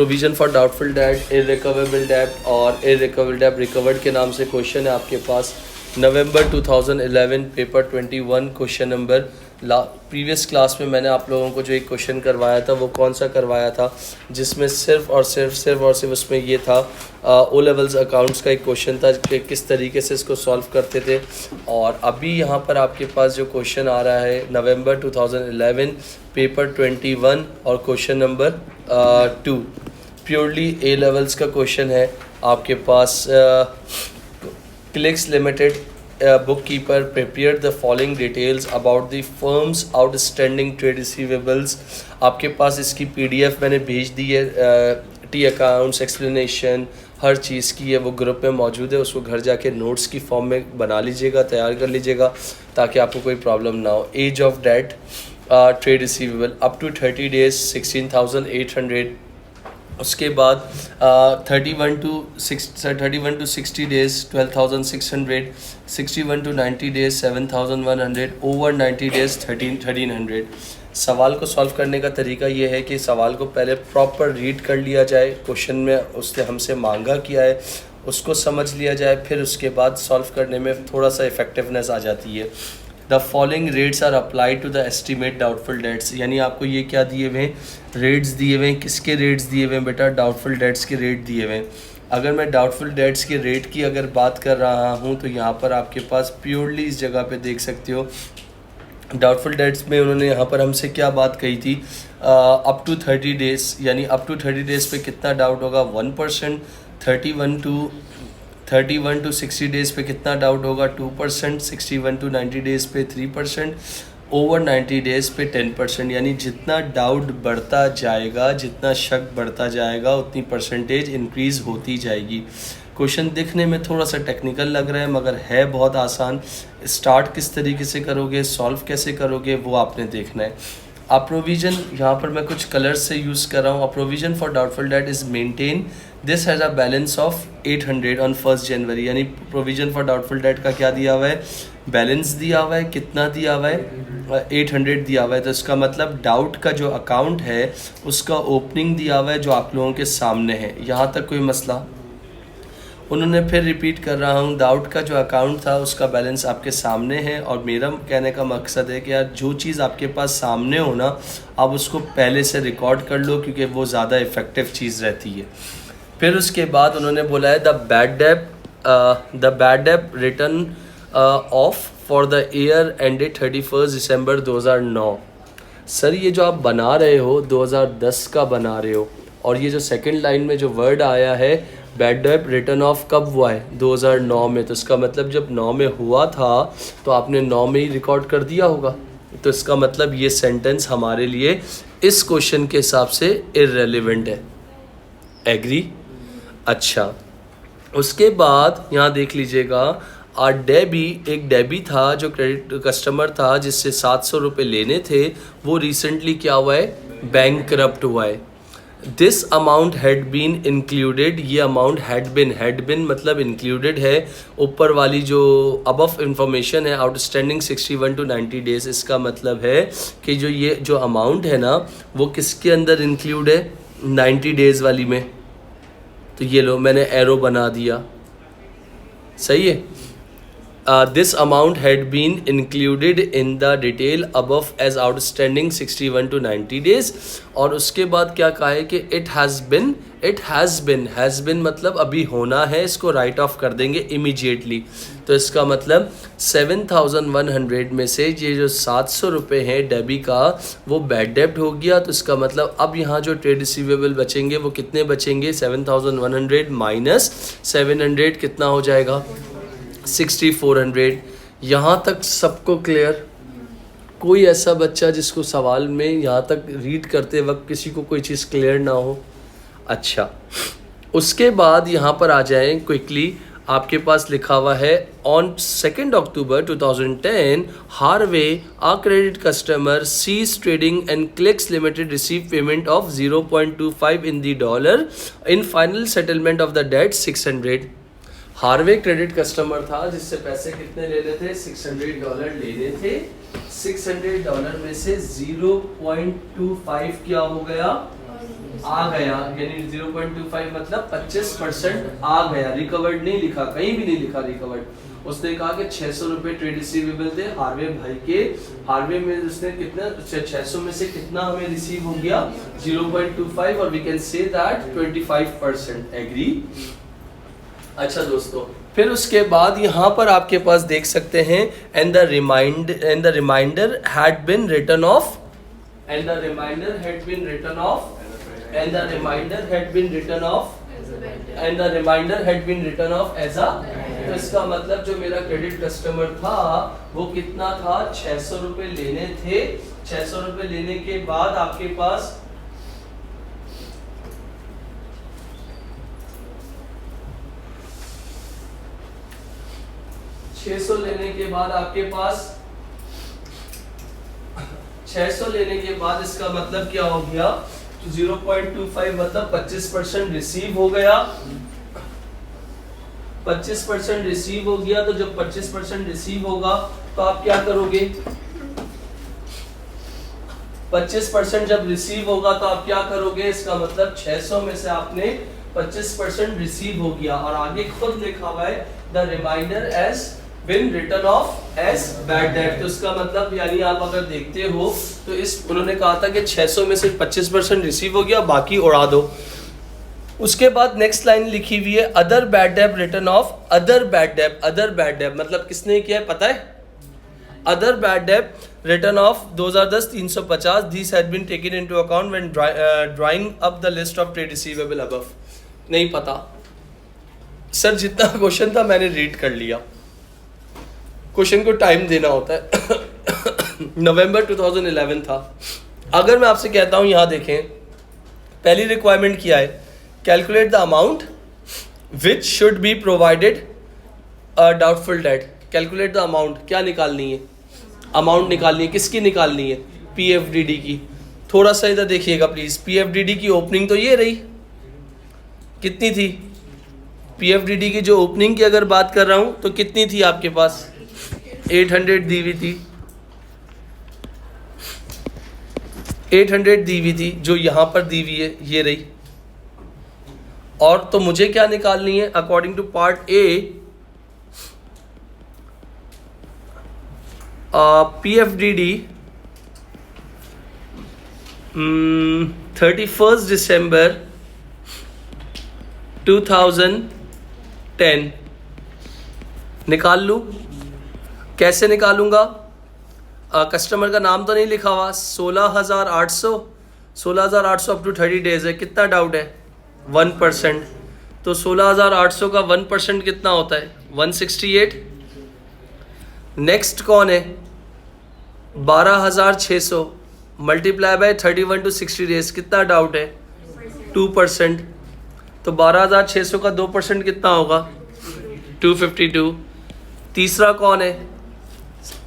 Provision for doubtful debt, irrecoverable debt और irrecoverable debt recovered के नाम से क्वेश्चन है आपके पास। नवंबर 2011 paper 21 question number. Previous class में मैंने आप लोगों को जो एक क्वेश्चन करवाया था वो कौन सा करवाया था, जिसमें सिर्फ और सिर्फ उसमें ये था ओ लेवल्स अकाउंट्स का एक क्वेश्चन था कि किस तरीके से इसको सॉल्व करते थे। और अभी यहाँ पर आपके पास जो क्वेश्चन आ रहा है नवंबर 2011 पेपर 21 और question number 2 purely A levels का क्वेश्चन है आपके पास। Clicks limited bookkeeper prepared the following details about the firm's outstanding trade receivables। आपके पास इसकी PDF मैंने भेज दी है, टी अकाउंट्स एक्सप्लेनेशन हर चीज़ की है, वो ग्रुप में मौजूद है। उसको घर जाके नोट्स की फॉर्म में बना लीजिएगा, तैयार कर लीजिएगा ताकि आपको कोई प्रॉब्लम ना हो। Age of debt trade receivable up to 30 days 16,800। उसके बाद 31 to 60 days 12,600, 61 to 90 days 7,100, over 90 days 1300। सवाल को सॉल्व करने का तरीका ये है कि सवाल को पहले प्रॉपर रीड कर लिया जाए, क्वेश्चन में उसने हमसे मांगा किया है उसको समझ लिया जाए, फिर उसके बाद सॉल्व करने में थोड़ा सा इफेक्टिवनेस आ जाती है। The following rates are applied to the estimate doubtful debts, यानी आपको ये क्या दिए हुए हैं, रेट्स दिए हुए हैं। किसके रेट्स दिए हुए हैं बेटा? डाउटफुल डेट्स के रेट दिए हुए हैं। अगर मैं डाउटफुल डेट्स के रेट की अगर बात कर रहा हूँ तो यहाँ पर आपके पास प्योरली इस जगह पे देख सकते हो डाउटफुल डेट्स में उन्होंने यहाँ पर हमसे क्या बात कही थी, अप टू 30 डेज, यानी अप टू 30 डेज पे कितना डाउट होगा 1%, 31 टू 60 डेज़ पे कितना डाउट होगा 2%, 61 टू 90 डेज़ पे 3%, ओवर 90 डेज़ पे 10%। यानी जितना डाउट बढ़ता जाएगा, जितना शक बढ़ता जाएगा, उतनी परसेंटेज इंक्रीज़ होती जाएगी। क्वेश्चन दिखने में थोड़ा सा टेक्निकल लग रहा है मगर है बहुत आसान। स्टार्ट किस तरीके से करोगे, सॉल्व कैसे करोगे, वो आपने देखना है। अब प्रोविज़न यहाँ पर मैं कुछ कलर्स से यूज़ कर रहा हूँ। अब provision for doubtful that is maintain this has a balance of 800 on 1 जनवरी। यानी प्रोविज़न फॉर डाउटफुल डेट का क्या दिया हुआ है, बैलेंस दिया हुआ है। कितना दिया हुआ है? 800 दिया हुआ है। तो इसका मतलब डाउट का जो अकाउंट है उसका ओपनिंग दिया हुआ है जो आप लोगों के सामने है। यहाँ तक कोई मसला? उन्होंने फिर रिपीट कर रहा हूँ, डाउट का जो अकाउंट था उसका बैलेंस आपके सामने है। और मेरा कहने का मकसद है कि यार जो चीज़ आपके पास सामने हो ना, आप उसको पहले से रिकॉर्ड कर लो क्योंकि वो ज़्यादा इफ़ेक्टिव चीज़ रहती है। फिर उसके बाद उन्होंने बोला है the bad debt return of for the year ended 31 December 2009। Sir ये जो आप बना रहे हो 2010 का बना रहे हो, और ये जो सेकंड लाइन में जो वर्ड आया है बैड डेट रिटर्न ऑफ कब हुआ है 2009 में, तो इसका मतलब जब 9 में हुआ था तो आपने 9 में ही रिकॉर्ड कर दिया होगा। तो इसका मतलब ये सेंटेंस हमारे लिए इस क्वेश्चन के हिसाब से इररेलेवेंट है। एग्री? अच्छा, उसके बाद यहाँ देख लीजिएगा एक डेबी था जो क्रेडिट कस्टमर था जिससे 700 रुपये लेने थे, वो रिसेंटली क्या हुआ है, बैंकरप्ट हुआ है। This amount had been included, ये अमाउंट हैड बिन मतलब इंक्लूडेड है। ऊपर वाली जो अबव इंफॉर्मेशन है आउटस्टैंडिंग 61 टू 90 डेज, इसका मतलब है कि ये जो अमाउंट है ना वो किसके अंदर इंक्लूड है, 90 डेज़ वाली में। तो ये लो मैंने एरो बना दिया, सही है। This amount had been included in the detail above as outstanding 61 to 90 days. और उसके बाद क्या कहा है कि इट हैज़ बिन मतलब अभी होना है, इसको राइट ऑफ कर देंगे इमीडिएटली। तो इसका मतलब 7,100 में से ये जो 700 रुपये हैं डेबी का वो बैड डेब्ट हो गया। तो इसका मतलब अब यहाँ जो ट्रेड रिसीवेबल बचेंगे वो कितने बचेंगे, 7,100 माइनस 700 कितना हो जाएगा, 6,400। यहाँ तक सबको क्लियर? कोई ऐसा बच्चा जिसको सवाल में यहाँ तक रीड करते वक्त किसी को कोई चीज़ क्लियर ना हो? अच्छा, उसके बाद यहाँ पर आ जाएं क्विकली। आपके पास लिखा हुआ है on 2 October 2010 Harvey a credit customer cease trading and clicks limited receive payment of 0.25 in the dollar in final settlement of the debt 600। Harvey credit customer था जिससे पैसे कितने लेने थे, $600 लेने थे। $600 में से 0.25 क्या हो गया, आ गया, यानी 0.25 मतलब 25% आ गया। रिकवर्ड नहीं लिखा, कहीं भी नहीं लिखा रिकवर्ड। उसने कहा कि 600 रुपए ट्रेड रिसीवेबल थे हार्वे भाई के, हार्वे में उसने कितना 600 में से कितना हमें रिसीव हो गया 0.25, और we can say that 25%। Agree? अच्छा दोस्तों, फिर उसके बाद यहाँ पर आपके पास देख सकते हैं and the reminder had been written off, and the remainder had been written off, and the remainder had been written off, and the remainder had been written off as a, तो इसका मतलब जो मेरा क्रेडिट कस्टमर था वो कितना था, 600 रुपए लेने थे। 600 रुपए लेने के बाद आपके पास लेने के बाद आपके पास 600 लेने के बाद इसका मतलब क्या हो गया, 0.25 मतलब 25% रिसीव हो गया। 25% रिसीव हो गया, तो जब 25% रिसीव होगा तो आप क्या करोगे, 25% जब रिसीव होगा तो आप क्या करोगे, इसका मतलब 600 में से आपने 25% रिसीव हो गया, और आगे खुद लिखा हुआ है the reminder as been written off as bad debt. तो इसका मतलब यानी आप अगर देखते हो तो इस उन्होंने कहा था कि 600 में से 25% रिसीव हो गया, बाकी उड़ा दो। उसके बाद नेक्स्ट लाइन लिखी हुई है other bad debt written off, other bad debt मतलब किसने किया है पता है, other bad debt return off 2010 350, this had been taken into account when drawing up the list of trade receivable above. नहीं पता सर, जितना क्वेश्चन था मैंने रीड कर लिया, क्वेश्चन को टाइम देना होता है। नवंबर 2011 था। अगर मैं आपसे कहता हूं यहां देखें, पहली रिक्वायरमेंट क्या है, calculate the amount which should be provided doubtful debt. Calculate the amount, क्या निकालनी है, अमाउंट निकालनी है, किसकी निकालनी है, पीएफडीडी की। थोड़ा सा इधर देखिएगा प्लीज, पीएफडीडी की ओपनिंग तो ये रही, कितनी थी पीएफडीडी की, जो ओपनिंग की अगर बात कर रहा हूं तो कितनी थी आपके पास, 800 दी हुई थी, 800 दी हुई थी, जो यहां पर दी हुई है ये रही। और तो मुझे क्या निकालनी है, अकॉर्डिंग टू पार्ट ए, पीएफडीडी 31 दिसंबर 2010 निकाल लूँ। कैसे निकालूंगा, कस्टमर का नाम तो नहीं लिखा हुआ, 16,800 अप टू 30 डेज है, कितना डाउट है 1%, तो 16,800 का 1% कितना होता है 168। नेक्स्ट कौन है 12,600 मल्टीप्लाई बाय 31 टू 60 डेज, कितना डाउट है 2%, तो 12,600 का 2% कितना होगा 252। तीसरा कौन है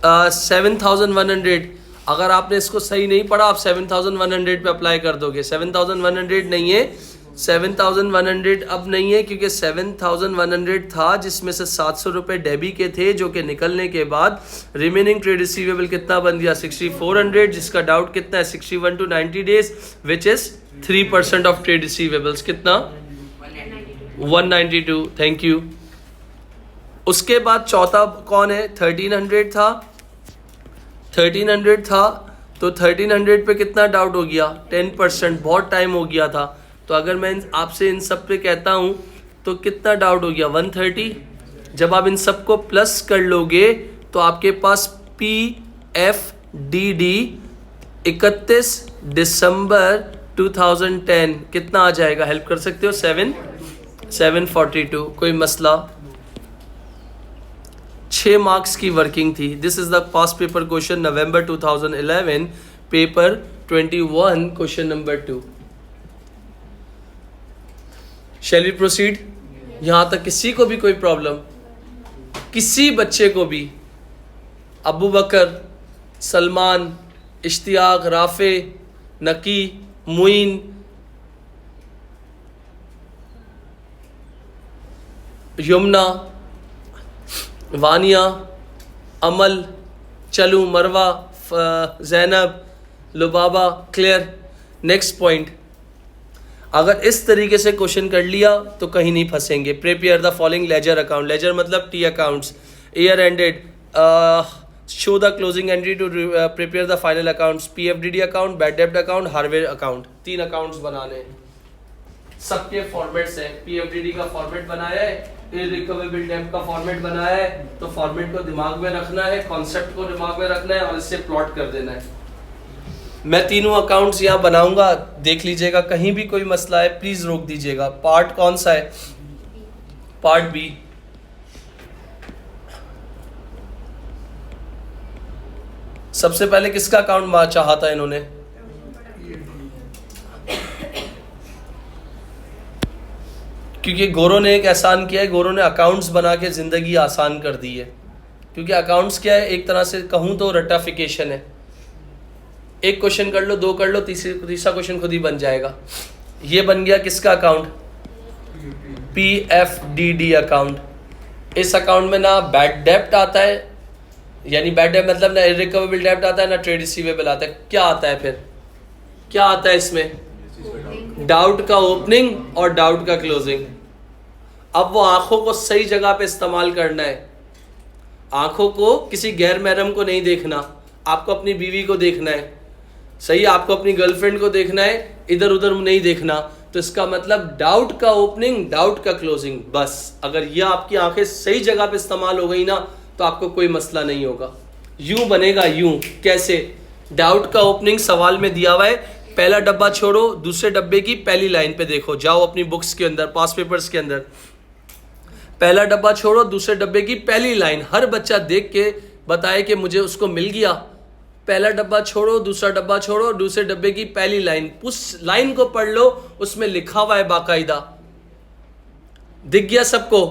7,100, अगर आपने इसको सही नहीं पढ़ा आप 7,100 पे अप्लाई कर दोगे, 7,100 नहीं है, 7,100 अब नहीं है, क्योंकि 7,100 था जिसमें से 700 रुपये डेबी के थे, जो कि निकलने के बाद रिमेनिंग ट्रेड रिसीवेबल कितना बन गया 6,400, जिसका डाउट कितना है 61 to 90 days, which is 3% of trade receivables, कितना 192। Thank you. उसके बाद चौथा कौन है 1300 था, 1300 था, तो 1300 पे कितना डाउट हो गया 10%, बहुत टाइम हो गया था। तो अगर मैं आपसे इन सब पे कहता हूँ तो कितना डाउट हो गया 130। जब आप इन सब को प्लस कर लोगे तो आपके पास PFDD 31 दिसंबर 2010 कितना आ जाएगा, हेल्प कर सकते हो 742। कोई मसला, 6 मार्क्स की वर्किंग थी। This is the past paper question November 2011 paper 21 question number 2। Shall we proceed. यहाँ तक किसी को भी कोई प्रॉब्लम, किसी बच्चे को भी, अबू बकर, सलमान, इश्तियाक, राफे, नकी, मुइन, यमुना, वानिया, अमल, चलू, मरवा, जैनब, लुबाबा, क्लियर। नेक्स्ट पॉइंट, अगर इस तरीके से क्वेश्चन कर लिया तो कहीं नहीं फंसेंगे. Prepare the following ledger account. Ledger मतलब T accounts. Year ended, show the closing entry to prepare the final accounts. PFDD account, bad डेब्ट अकाउंट, हार्डवेयर अकाउंट. 3 अकाउंट्स बनाने हैं. सबके फॉर्मेट्स हैं. पीएफडीडी का फॉर्मेट बनाया है, इररिकवेबल डेब्ट का फॉर्मेट बनाया है. तो फॉर्मेट को दिमाग में रखना है, कॉन्सेप्ट को दिमाग में रखना है और इससे प्लॉट कर देना है. मैं तीनों अकाउंट्स यहाँ बनाऊंगा, देख लीजिएगा. कहीं भी कोई मसला है प्लीज रोक दीजिएगा. पार्ट कौन सा है? Part B. सबसे पहले किसका अकाउंट चाहा था इन्होंने? क्योंकि गोरों ने एक एहसान किया है. गोरों ने अकाउंट्स बना के जिंदगी आसान कर दी है. क्योंकि अकाउंट्स क्या है, एक तरह से कहूँ तो रटाफिकेशन है. एक क्वेश्चन कर लो, 2 कर लो, तीसरा क्वेश्चन खुद ही बन जाएगा. ये बन गया किसका अकाउंट? पीएफडीडी अकाउंट. इस अकाउंट में ना बैड डेब्ट आता है, यानी बैड डेब्ट मतलब ना इररिकवेबल डेब्ट आता है, ना ट्रेड रिसीवेबल आता है. क्या आता है फिर? क्या आता है इसमें? डाउट का ओपनिंग और डाउट का क्लोजिंग. अब वो आंखों को सही जगह पे इस्तेमाल करना है. आंखों को किसी गैर महरम को नहीं देखना, आपको अपनी बीवी को देखना है. सही, आपको अपनी गर्लफ्रेंड को देखना है, इधर उधर नहीं देखना. तो इसका मतलब डाउट का ओपनिंग, डाउट का क्लोजिंग. बस अगर यह आपकी आंखें सही जगह पे इस्तेमाल हो गई ना तो आपको कोई मसला नहीं होगा. यूं बनेगा. यूं कैसे? डाउट का ओपनिंग सवाल में दिया हुआ है. पहला डब्बा छोड़ो, दूसरे डब्बे की पहली लाइन पे देखो. जाओ अपनी बुक्स के अंदर, पास पेपर्स के अंदर. पहला डब्बा छोड़ो, दूसरे डब्बे की पहली लाइन. हर बच्चा देख के बताए कि मुझे उसको मिल गया. पहला डब्बा छोड़ो, दूसरा डब्बा छोड़ो, दूसरे डब्बे की पहली लाइन. उस लाइन को पढ़ लो, उसमें लिखा हुआ है बाकायदा. दिख गया सबको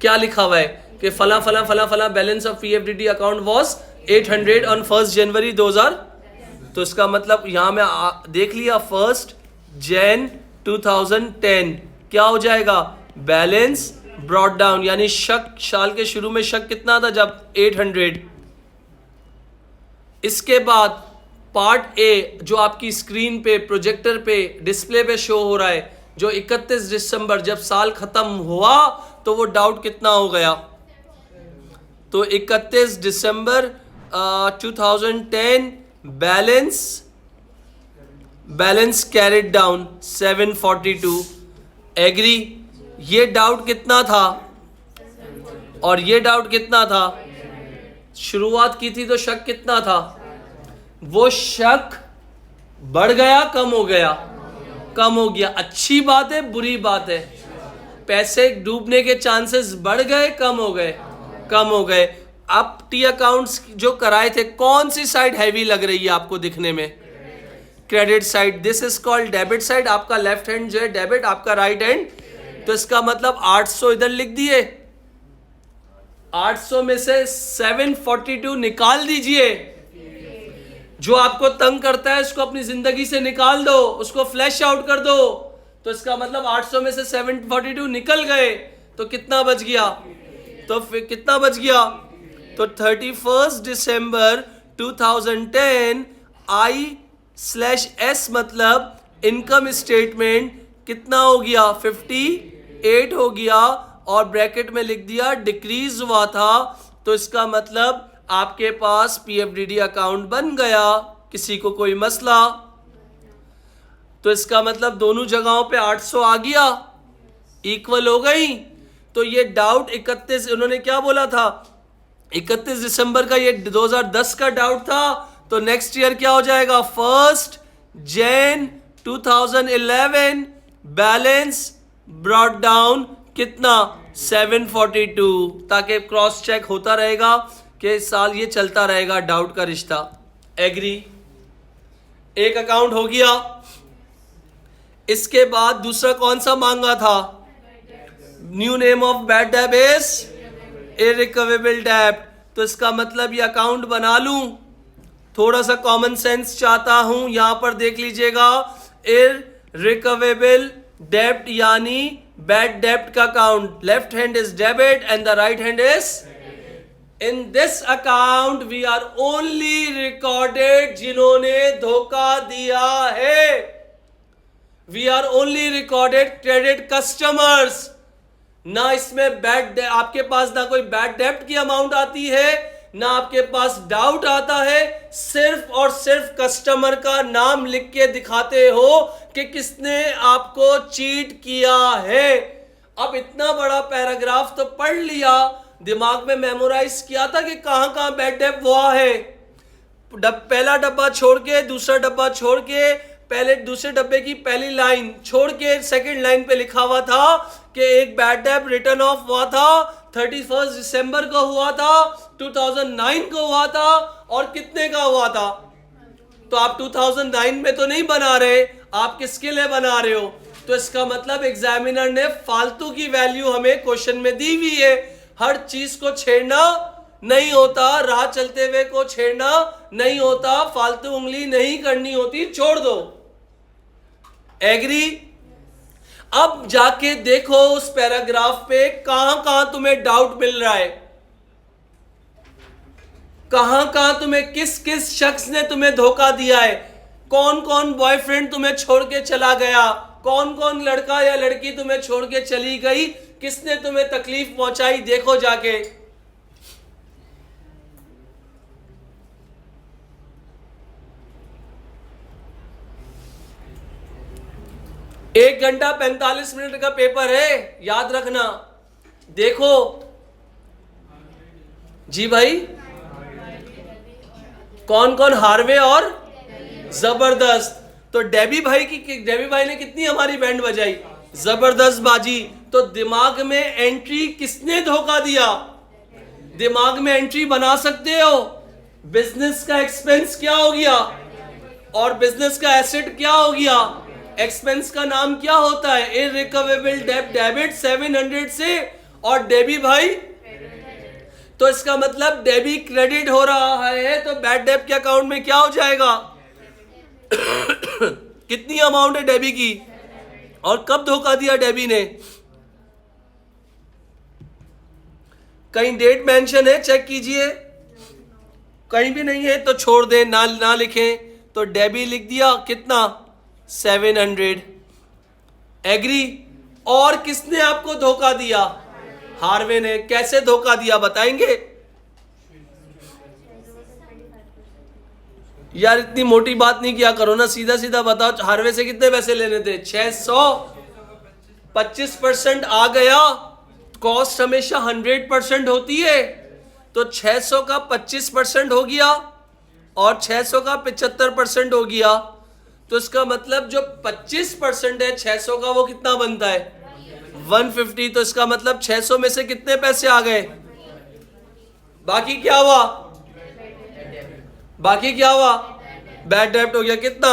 क्या लिखा हुआ है? कि फला फला फला फला balance of PFDD account was 800 on 1 January 2000. तो इसका मतलब यहां में देख लिया 1 जन 2010 क्या हो जाएगा? Balance brought down. यानी शक, साल के शुरू में शक कितना था? जब 800. इसके बाद पार्ट ए जो आपकी स्क्रीन पे, प्रोजेक्टर पे, डिस्प्ले पे शो हो रहा है, जो 31 दिसंबर जब साल खत्म हुआ तो वो डाउट कितना हो गया? तो 31 दिसंबर 2010 बैलेंस कैरिड डाउन 742. एग्री? ये डाउट कितना था और ये डाउट कितना था? शुरुआत की थी तो शक कितना था? वो शक बढ़ गया, कम हो गया? कम हो गया. अच्छी बात है, बुरी बात है? पैसे डूबने के चांसेस बढ़ गए, कम हो गए? कम हो गए. अब टी अकाउंट्स जो कराए थे, कौन सी साइड हैवी लग रही है आपको दिखने में? Credit side. This is called debit side. आपका लेफ्ट हैंड जो है डेबिट, आपका राइट हैंड. तो इसका मतलब 800 इधर लिख दिए. 800 में से 742 निकाल दीजिए. जो आपको तंग करता है उसको अपनी जिंदगी से निकाल दो, उसको फ्लैश आउट कर दो. तो इसका मतलब 800 में से 742 निकल गए. तो कितना बच गया? तो फिर कितना बच गया? तो 31 दिसंबर 2010 I/S मतलब इनकम स्टेटमेंट कितना हो गया? 58 हो गया. और ब्रैकेट में लिख दिया डिक्रीज हुआ था. तो इसका मतलब आपके पास पीएफडीडी अकाउंट बन गया. किसी को कोई मसला? तो इसका मतलब दोनों जगहों पे 800 आ गया, इक्वल हो गई. तो ये डाउट 31, उन्होंने क्या बोला था? 31 दिसंबर का ये 2010 का डाउट था. तो नेक्स्ट ईयर क्या हो जाएगा? 1 जन 2011 बैलेंस ब्रॉट डाउन कितना? 742. ताकि क्रॉस चेक होता रहेगा कि इस साल ये चलता रहेगा डाउट का रिश्ता. एग्री? एक अकाउंट हो गया. इसके बाद दूसरा कौन सा मांगा था? न्यू नेम ऑफ बैड डेब्ट इज इररिकवेबल डेब्ट. तो इसका मतलब ये अकाउंट बना लूं. थोड़ा सा कॉमन सेंस चाहता हूं. यहां पर देख लीजिएगा, इररिकवेबल डेब्ट यानी बैड डेब्ट का account. Left hand is debit and the right hand is. In this account we are only recorded जिन्होंने धोखा दिया है. We are only recorded credit customers. ना इसमें बैड, आपके पास ना कोई बैड डेप्ट की अमाउंट आती है, ना आपके पास डाउट आता है, सिर्फ और सिर्फ कस्टमर का नाम लिख के दिखाते हो कि किसने आपको चीट किया है। अब इतना बड़ा पैराग्राफ तो पढ़ लिया, दिमाग में मेमोराइज किया था कि कहां कहां बैड डेप्ट हुआ है। पहला डब्बा छोड़ के, दूसरा डब्बा छोड़ के, पहले दूसरे डब्बे की पहली लाइन छोड़ के सेकंड लाइन पे लिखा हुआ था कि एक बैड डेप्ट रिटर्न ऑफ हुआ था 31 दिसंबर को हुआ था, 2009 को हुआ था, और कितने का हुआ था। तो आप 2009 में तो नहीं बना रहे, आप किसके लिए बना रहे हो। तो इसका मतलब एग्जामिनर ने फालतू की वैल्यू हमें क्वेश्चन में दी हुई है। हर चीज को छेड़ना नहीं होता, राह चलते हुए को छेड़ना नहीं होता, फालतू उंगली नहीं करनी होती, छोड़ दो। एग्री। अब जाके देखो उस पैराग्राफ पे कहां कहां तुम्हें डाउट मिल रहा है, कहां कहां तुम्हें किस किस शख्स ने तुम्हें धोखा दिया है, कौन कौन बॉयफ्रेंड तुम्हें छोड़ के चला गया, कौन कौन लड़का या लड़की तुम्हें छोड़ के चली गई, किसने तुम्हें तकलीफ पहुंचाई, देखो जाके। एक घंटा 45 मिनट का पेपर है, याद रखना। देखो जी भाई, कौन कौन, हार्वे और जबरदस्त। तो डेबी भाई ने कितनी हमारी बैंड बजाई, जबरदस्त बाजी। तो दिमाग में एंट्री किसने धोखा दिया, दिमाग में एंट्री बना सकते हो। बिजनेस का एक्सपेंस क्या हो गया और बिजनेस का एसेट क्या हो गया। एक्सपेंस का नाम क्या होता है, इररिकवेबल डेब्ट, डेबिट 700 से, और डेबी भाई, तो इसका मतलब डेबी क्रेडिट हो रहा है, तो बैड डेब्ट के अकाउंट में क्या हो जाएगा कितनी अमाउंट है डेबी की, और कब धोखा दिया डेबी ने। कहीं डेट मेंशन है, चेक कीजिए, कहीं भी नहीं है तो छोड़ दें, ना लिखें। तो डेबी लिख दिया, कितना 700। एग्री। और किसने आपको धोखा दिया, हार्वे ने। कैसे धोखा दिया बताएंगे यार, इतनी मोटी बात नहीं किया करो ना, सीधा सीधा बताओ। हार्वे से कितने पैसे लेने थे, 600, 25% आ गया। कॉस्ट हमेशा 100% होती है, तो 600 का 25% हो गया और 600 का 75% हो गया। तो इसका मतलब जो 25% है 600 का, वो कितना बनता है 150। तो इसका मतलब 600 में से कितने पैसे आ गए, बाकी क्या हुआ, बाकी क्या हुआ, बैड डेब्ट हो गया। कितना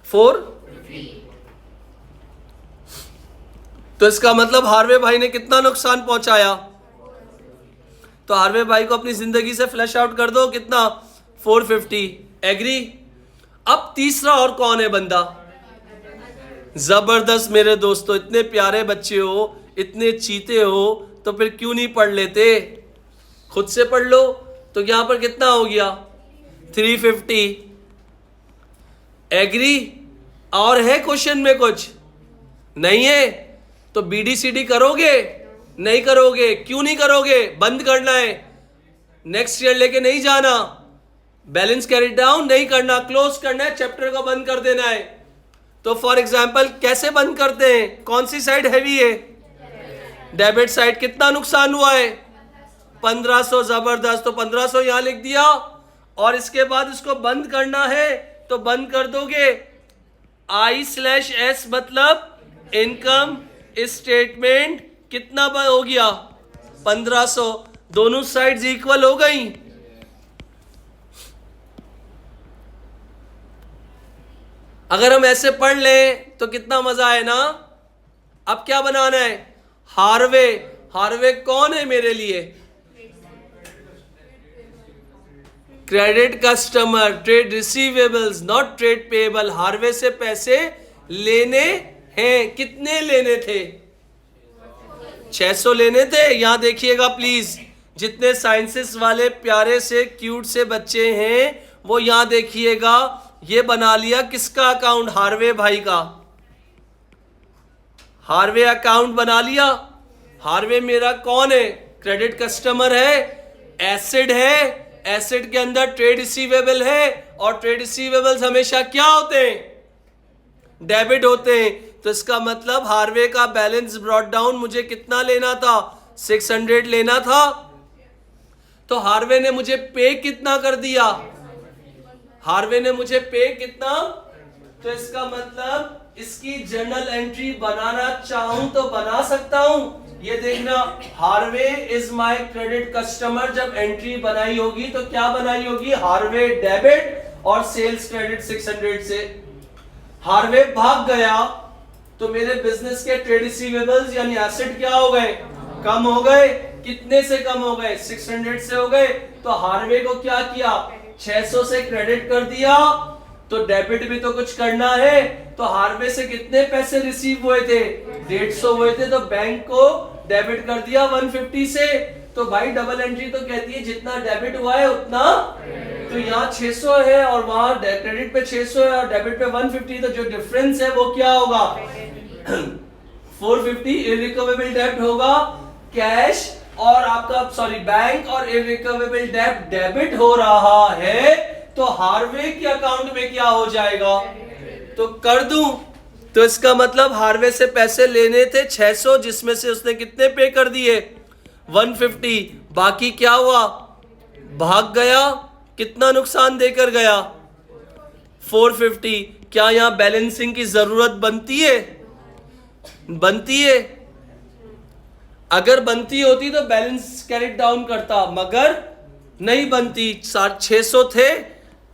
4। तो इसका मतलब हार्वे भाई ने कितना नुकसान पहुंचाया। तो हार्वे भाई को अपनी जिंदगी से फ्लैश आउट कर दो, कितना 450। एग्री। अब तीसरा और कौन है बंदा, जबरदस्त। मेरे दोस्तों, इतने प्यारे बच्चे हो, इतने चीते हो, तो फिर क्यों नहीं पढ़ लेते, खुद से पढ़ लो। तो यहां पर कितना हो गया 350। एग्री। और है क्वेश्चन में कुछ नहीं है तो BDCD करोगे, नहीं करोगे, क्यों नहीं करोगे, बंद करना है, नेक्स्ट ईयर लेके नहीं जाना, बैलेंस कैरी डाउन नहीं करना, क्लोज करना है, चैप्टर को बंद कर देना है। तो फॉर एग्जांपल कैसे बंद करते हैं, कौन सी साइड हैवी है, डेबिट साइड। कितना नुकसान हुआ है 1500। जबरदस्त। तो 1500 यहां लिख दिया, और इसके बाद इसको बंद करना है तो बंद कर दोगे। I/S मतलब इनकम स्टेटमेंट, कितना हो गया 1500। दोनों साइड्स इक्वल हो गई। अगर हम ऐसे पढ़ लें तो कितना मजा है ना। अब क्या बनाना है, हार्वे। हार्वे कौन है मेरे लिए, credit customer, trade receivables, not trade payable. Harvey से पैसे लेने हैं, कितने लेने थे 600 लेने थे। यहां देखिएगा प्लीज, जितने साइंसेस वाले प्यारे से क्यूट से बच्चे हैं वो यहां देखिएगा। ये बना लिया किसका अकाउंट, हार्वे भाई का, हार्वे अकाउंट बना लिया। हार्वे मेरा कौन है, क्रेडिट कस्टमर है, एसिड है, एसिड के अंदर ट्रेड रिसीवेबल है, और ट्रेड रिसीवेबल्स हमेशा क्या होते हैं, डेबिट होते हैं। तो इसका मतलब हार्वे का बैलेंस ब्रॉट डाउन मुझे कितना लेना था, 600 लेना था। तो हार्वे ने मुझे पे कितना कर दिया, हार्वे ने मुझे पे कितना, तो इसका मतलब इसकी जर्नल एंट्री बनाना चाहूं तो बना सकता हूं। ये देखना, Harvey is my credit customer, जब एंट्री बनाई होगी तो क्या बनाई होगी, हार्वे डेबिट और सेल्स क्रेडिट 600 से। हार्वे भाग गया तो मेरे बिजनेस के ट्रेड रिसीवेबल्स यानी एसेट क्या हो गए, कम हो गए। कितने से कम हो गए, 600 से हो गए। तो हार्वे को क्या किया, 600 से क्रेडिट कर दिया, तो डेबिट भी तो कुछ करना है। तो हार्वे से कितने पैसे रिसीव हुए थे, 150 हुए थे, तो बैंक को डेबिट कर दिया 150 से। तो भाई डबल एंट्री तो कहती है जितना डेबिट हुआ है उतना, तो यहाँ 600 है और वहां क्रेडिट पे 600 है और डेबिट पे 150, तो जो डिफरेंस है वो क्या होगा 450 इररिकवेबल डेब्ट होगा। कैश और आपका सॉरी बैंक और इररिकवेबल डेब्ट डेबिट हो रहा है, तो हार्वे के अकाउंट में क्या हो जाएगा, तो कर दूं। तो इसका मतलब हार्वे से पैसे लेने थे 600, जिसमें से उसने कितने पे कर दिए 150, बाकी क्या हुआ, भाग गया, कितना नुकसान देकर गया 450। क्या यहां बैलेंसिंग की जरूरत बनती है, बनती है। अगर बनती होती तो बैलेंस कैरेट डाउन करता, मगर नहीं बनती। 600 थे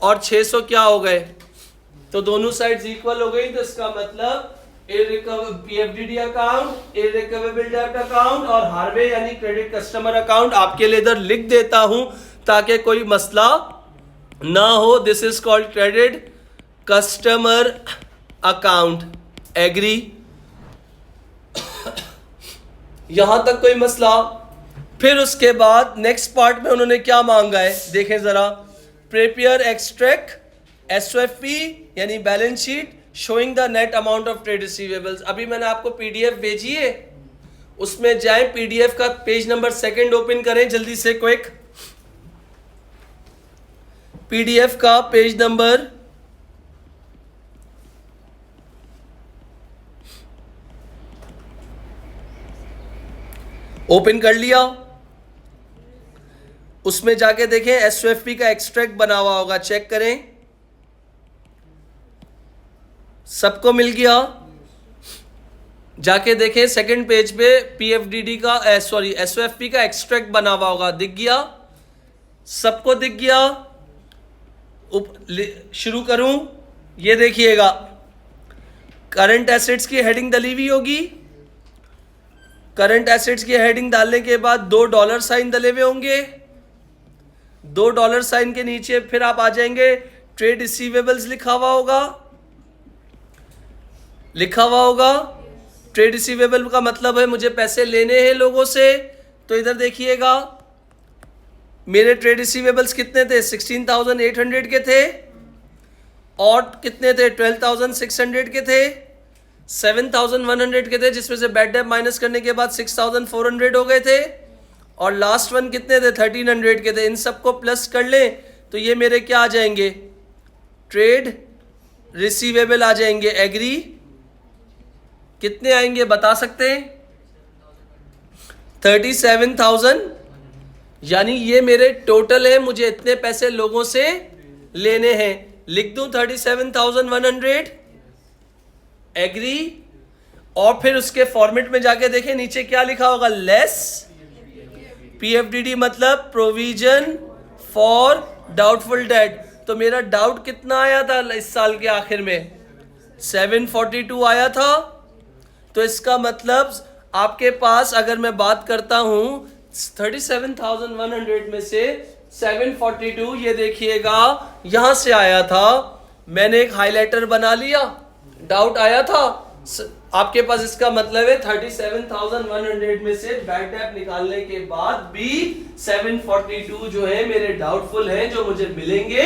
और 600 क्या हो गए, तो दोनों साइड्स इक्वल हो गई। तो इसका मतलब पीएफडीडी अकाउंट, इररिकवेबल डेब्ट अकाउंट और हार्वे यानी क्रेडिट कस्टमर अकाउंट आपके लिए इधर लिख देता हूं ताकि कोई मसला ना हो। This is called credit customer account, agree. यहां तक कोई मसला। फिर उसके बाद नेक्स्ट पार्ट में उन्होंने क्या मांगा है, देखें जरा। प्रिपेयर एक्सट्रैक्ट एसओएफपी यानी balance sheet showing the net amount of trade receivables. अभी मैंने आपको पीडीएफ भेजी है, उसमें जाएं, पीडीएफ का पेज नंबर 2 ओपन करें जल्दी से, क्विक। पीडीएफ का पेज नंबर ओपन कर लिया, उसमें जाके देखें एसओएफपी का एक्सट्रैक्ट बना हुआ होगा, चेक करें। सबको मिल गया, जाके देखें सेकंड पेज पे पीएफडीडी का एसओएफपी का एक्सट्रैक्ट बना हुआ होगा, दिख गया, सबको दिख गया। शुरू करूं, ये देखिएगा, करंट एसेट्स की हेडिंग डली हुई होगी। करंट एसेट्स की हेडिंग डालने के बाद $2 डले हुए होंगे। $2 के नीचे फिर आप आ जाएंगे, ट्रेड रिसीवेबल्स लिखा हुआ होगा, लिखा हुआ होगा। ट्रेड रिसीवेबल का मतलब है मुझे पैसे लेने हैं लोगों से। तो इधर देखिएगा, मेरे ट्रेड रिसीवेबल्स कितने थे, 16,800 के थे, और कितने थे, 12,600 के थे, 7,100 के थे, जिसमें से बैड डेट माइनस करने के बाद 6,400 हो गए थे, और लास्ट वन कितने थे, 1,300 के थे। इन सबको प्लस कर लें तो ये मेरे क्या आ जाएंगे, ट्रेड रिसीवेबल आ जाएंगे, एग्री। कितने आएंगे बता सकते हैं, 37,000, यानी ये मेरे टोटल है, मुझे इतने पैसे लोगों से लेने हैं। लिख दूं 37,100, एग्री। और फिर उसके फॉर्मेट में जाके देखें नीचे क्या लिखा होगा, लेस पीएफडीडी मतलब प्रोविजन फॉर डाउटफुल डेट। तो मेरा डाउट कितना आया था इस साल के आखिर में, 742 आया था। तो इसका मतलब आपके पास अगर मैं बात करता हूं 37,100 में से 742, ये देखिएगा यहां से आया था। मैंने एक हाइलाइटर बना लिया, डाउट आया था आपके पास, इसका मतलब है 37,100 में से बैड डेट निकालने के बाद भी 742 जो है मेरे डाउटफुल हैं, जो मुझे मिलेंगे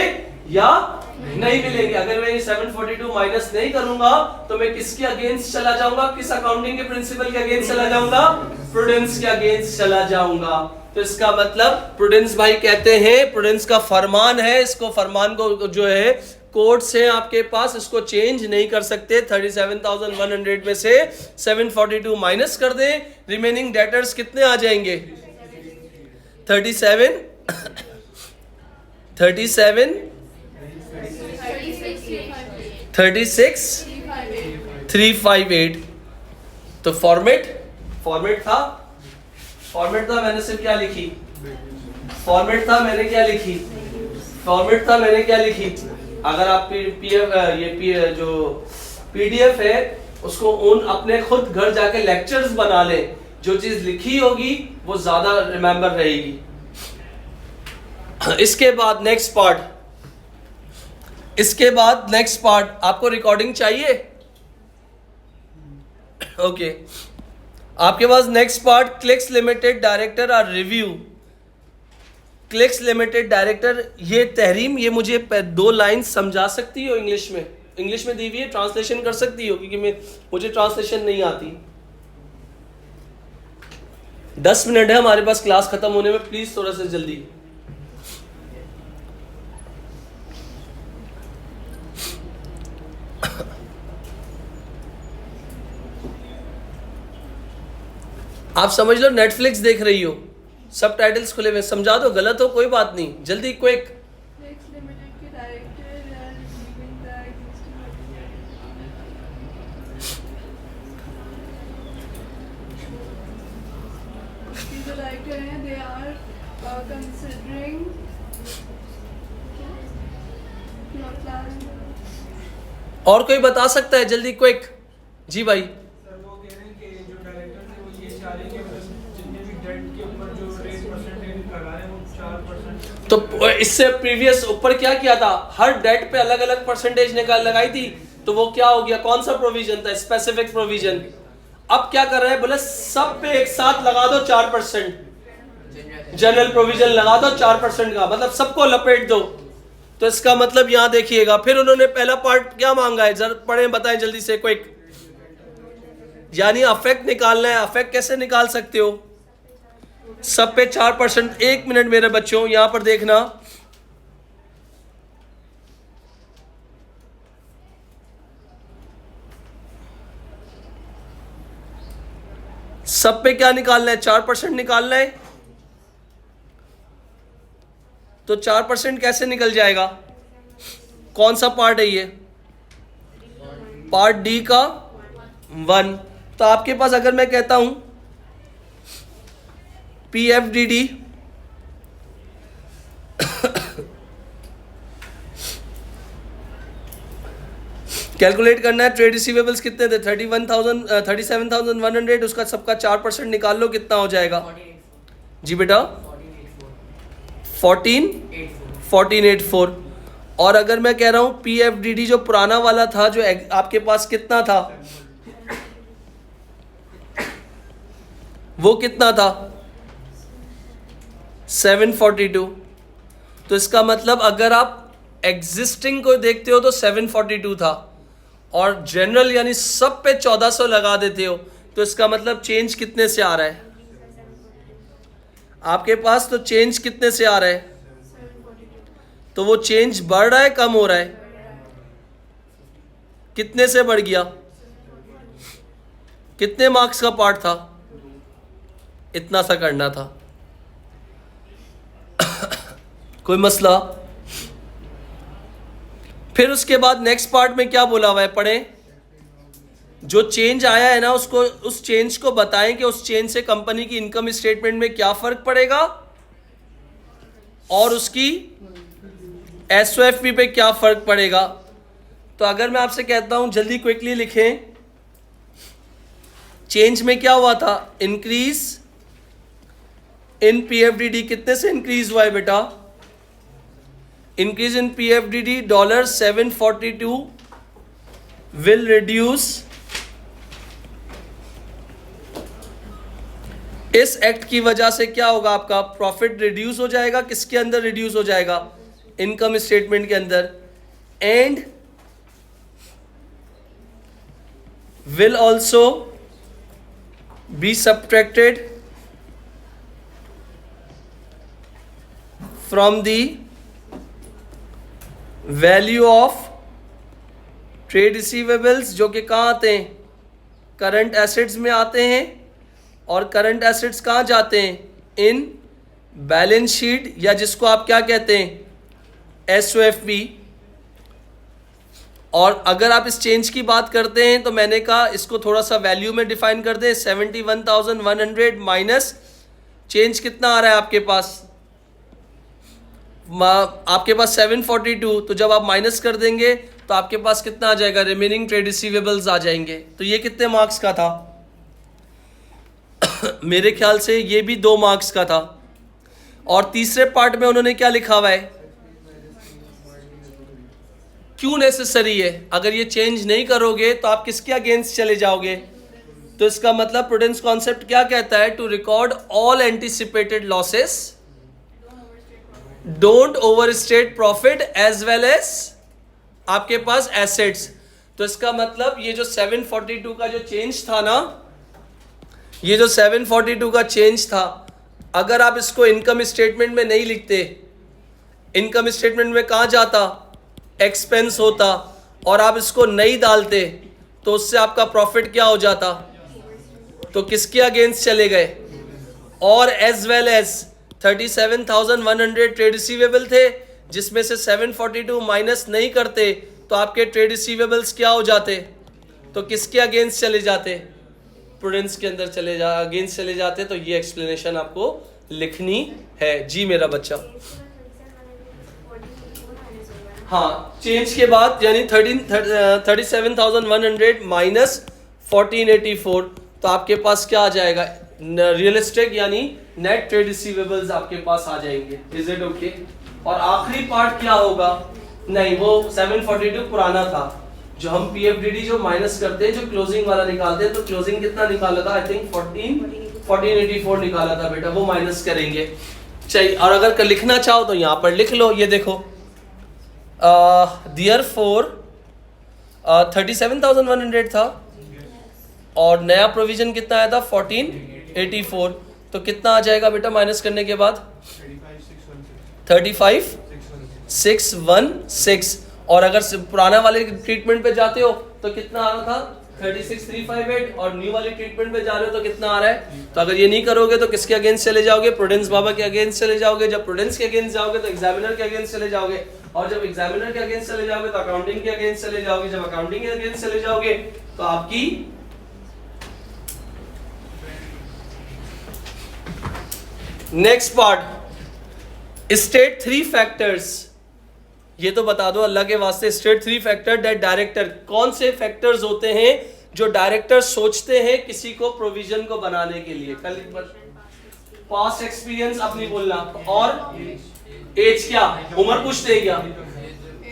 या नहीं मिलेंगे। अगर मैं ये 742 माइनस नहीं करूंगा तो मैं किसके अगेंस्ट चला जाऊंगा, किस अकाउंटिंग के प्रिंसिपल के अगेंस्ट चला जाऊंगा, प्रूडेंस के अगेंस्ट चला जाऊंगा। तो इसका मतलब प्रूडेंस भाई कहते हैं, प्रूडेंस का फरमान है, इसको फरमान को जो है कोर्ट्स हैं आपके पास, इसको चेंज नहीं कर सकते। 37,100 में से 742 माइनस कर दें, रिमेनिंग डेटर्स कितने आ जाएंगे, 37 36,358। तो फॉर्मेट था मैंने सिर्फ क्या लिखी, फॉर्मेट था मैंने क्या लिखी। अगर आप जो पीडीएफ है उसको अपने खुद घर जाके लेक्चर्स बना ले, जो चीज लिखी होगी वो ज्यादा रिमेंबर रहेगी। इसके बाद नेक्स्ट पार्ट आपको रिकॉर्डिंग चाहिए, ओके। आपके पास next part, clicks limited director और रिव्यू। क्लिक्स लिमिटेड डायरेक्टर, ये तहरीम, ये मुझे 2 लाइन समझा सकती हो इंग्लिश में दी हुई है, ट्रांसलेशन कर सकती हो, क्योंकि मुझे ट्रांसलेशन नहीं आती। 10 मिनट है हमारे पास क्लास खत्म होने में, प्लीज थोड़ा सा जल्दी। आप समझ लो नेटफ्लिक्स देख रही हो, सब टाइटल्स खुले हुए, समझा दो, गलत हो कोई बात नहीं, जल्दी क्विक। और कोई बता सकता है, जल्दी क्विक। जी भाई, तो इससे प्रीवियस ऊपर क्या किया था, हर डेट पे अलग अलग परसेंटेज लगाई थी, तो वो क्या हो गया, कौन सा प्रोविजन था, स्पेसिफिक प्रोविजन। अब क्या कर रहे हैं, बोले सब पे एक साथ लगा दो 4%, जनरल प्रोविजन लगा दो 4% का, मतलब सबको लपेट दो। तो इसका मतलब यहां देखिएगा, फिर उन्होंने पहला पार्ट क्या मांगा है, जरा पढ़ें, बताएं जल्दी से क्विक। यानी अफेक्ट निकालना है। अफेक्ट कैसे निकाल सकते हो, सब पे 4%। 1 मिनट मेरे बच्चों, यहां पर देखना, सब पे क्या निकालना है, 4% निकालना है। तो 4% कैसे निकल जाएगा, कौन सा पार्ट है ये, पार्ट डी का 1। तो आपके पास अगर मैं कहता हूं PFDD कैलकुलेट करना है, ट्रेड रिसीवेबल्स कितने थे, 37,100, उसका सबका 4% निकाल लो, कितना हो जाएगा। जी बेटा 1484। और अगर मैं कह रहा हूं PFDD जो पुराना वाला था, जो आपके पास कितना था, वो कितना था, 742। तो इसका मतलब अगर आप एग्जिस्टिंग को देखते हो तो 742 था, और जनरल यानी सब पे 1400 लगा देते हो, तो इसका मतलब चेंज कितने से आ रहा है आपके पास, तो चेंज कितने से आ रहा है, तो वो चेंज बढ़ रहा है कम हो रहा है, कितने से बढ़ गया, कितने मार्क्स का पार्ट था, इतना सा करना था। कोई मसला। फिर उसके बाद नेक्स्ट पार्ट में क्या बोला हुआ है, पढ़ें। जो चेंज आया है ना, उसको, उस चेंज को बताएं कि उस चेंज से कंपनी की इनकम स्टेटमेंट में क्या फर्क पड़ेगा और उसकी एसओएफपी पे क्या फर्क पड़ेगा। तो अगर मैं आपसे कहता हूं जल्दी क्विकली लिखें, चेंज में क्या हुआ था, इंक्रीज इन पीएफडीडी, कितने से इंक्रीज हुआ है बेटा, इंक्रीज इन पीएफडीडी $742 विल रिड्यूस, इस एक्ट की वजह से क्या होगा, आपका प्रॉफिट रिड्यूस हो जाएगा, किसके अंदर रिड्यूस हो जाएगा, इनकम स्टेटमेंट के अंदर, and will also be subtracted from the value of trade receivables, जो कि कहाँ आते हैं, करंट एसेट्स में आते हैं, और करंट एसेट्स कहाँ जाते हैं, इन बैलेंस शीट, या जिसको आप क्या कहते हैं, SOFB। और अगर आप इस चेंज की बात करते हैं तो मैंने कहा इसको थोड़ा सा वैल्यू में डिफाइन कर दें, 71,100 माइनस चेंज कितना आ रहा है आपके पास, आपके पास 742, तो जब आप माइनस कर देंगे तो आपके पास कितना आ जाएगा, रिमेनिंग ट्रेड रिसीवेबल्स आ जाएंगे। तो ये कितने मार्क्स का था मेरे ख्याल से ये भी 2 मार्क्स का था। और तीसरे पार्ट में उन्होंने क्या लिखा हुआ है, क्यों नेसेसरी है, अगर ये चेंज नहीं करोगे तो आप किसके अगेंस्ट चले जाओगे। तो इसका मतलब प्रूडेंस कॉन्सेप्ट क्या कहता है, to record all anticipated losses, don't overstate profit as well as आपके पास एसेट्स। तो इसका मतलब ये जो 742 का जो चेंज था ना, ये जो 742 का चेंज था, अगर आप इसको इनकम स्टेटमेंट में नहीं लिखते, इनकम स्टेटमेंट में कहाँ जाता, एक्सपेंस होता, और आप इसको नहीं डालते तो उससे आपका प्रॉफिट क्या हो जाता, तो किसके अगेंस्ट चले गए, और as well as 37,100 trade receivable थे, जिसमें से 742 माइनस नहीं करते तो आपके ट्रेड रिसीवेबल्स क्या हो जाते, तो किसके अगेंस्ट चले जाते, प्रूडेंस के अंदर अगेंस्ट चले जाते। तो ये एक्सप्लेनेशन आपको लिखनी है जी मेरा बच्चा। हाँ, चेंज के बाद यानी 37,100 माइनस 1484, तो आपके पास क्या आ जाएगा, रियलिस्टिक यानी नेट ट्रेड रिसीवेबल्स आपके पास आ जाएंगे। Is it okay? और आखिरी पार्ट क्या होगा, नहीं वो 742 पुराना था, जो हम PFDD जो माइनस करते हैं, जो क्लोजिंग वाला निकालते हैं, तो क्लोजिंग कितना निकाला था, आई थिंक 1484 निकाला था बेटा, वो माइनस करेंगे। चाहिए, और अगर लिखना चाहो तो यहाँ पर लिख लो, ये देखो therefore 37,100 था और नया प्रोविजन कितना आया था 1484, तो कितना आ जाएगा बेटा माइनस करने के बाद 35,616। और अगर पुराना वाले ट्रीटमेंट पे जाते हो तो कितना आ रहा था 36,358, और न्यू वाली ट्रीटमेंट पे जा रहे हो तो कितना आ रहा है। तो अगर ये नहीं करोगे तो किसके अगेंस्ट चले जाओगे, प्रूडेंस बाबा के अगेंस्ट चले जाओगे। जब प्रूडेंस के अगेंस्ट जाओगे तो एग्जामिनर के अगेंस्ट चले जाओगे, और जब एग्जामिनर के अगेंस्ट चले जाओगे तो अकाउंटिंग के अगेंस्ट चले जाओगे। जब अकाउंटिंग के अगेंस्ट चले जाओगे तो आपकी नेक्स्ट पार्ट, स्टेट 3 फैक्टर्स। ये तो बता दो अल्लाह के वास्ते, स्टेट 3 फैक्टर दैट डायरेक्टर, कौन से फैक्टर्स होते हैं जो डायरेक्टर सोचते हैं किसी को प्रोविजन को बनाने के लिए। कल पास्ट एक्सपीरियंस अपनी बोलना, और एज क्या, उम्र पूछते हैं क्या,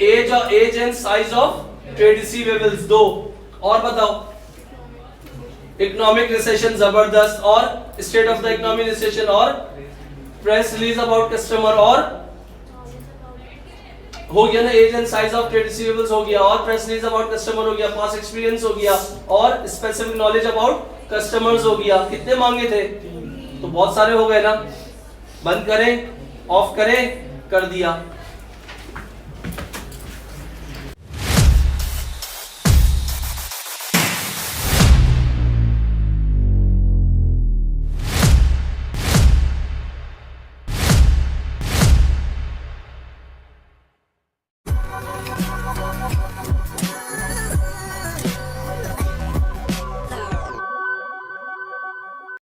एज और age and size of trade receivables 2, और बताओ इकोनॉमिक रिसेशन जबरदस्त, और state of the economic recession, और प्रेस रिलीज अबाउट कस्टमर, और हो गया ना, age and size of trade receivables हो गया, और प्रेस रिलीज अबाउट कस्टमर हो गया, पास्ट एक्सपीरियंस हो गया, और स्पेसिफिक नॉलेज अबाउट कस्टमर्स हो गया। कितने मांगे थे, तो बहुत सारे हो गए ना। बंद करें, ऑफ करें, कर दिया।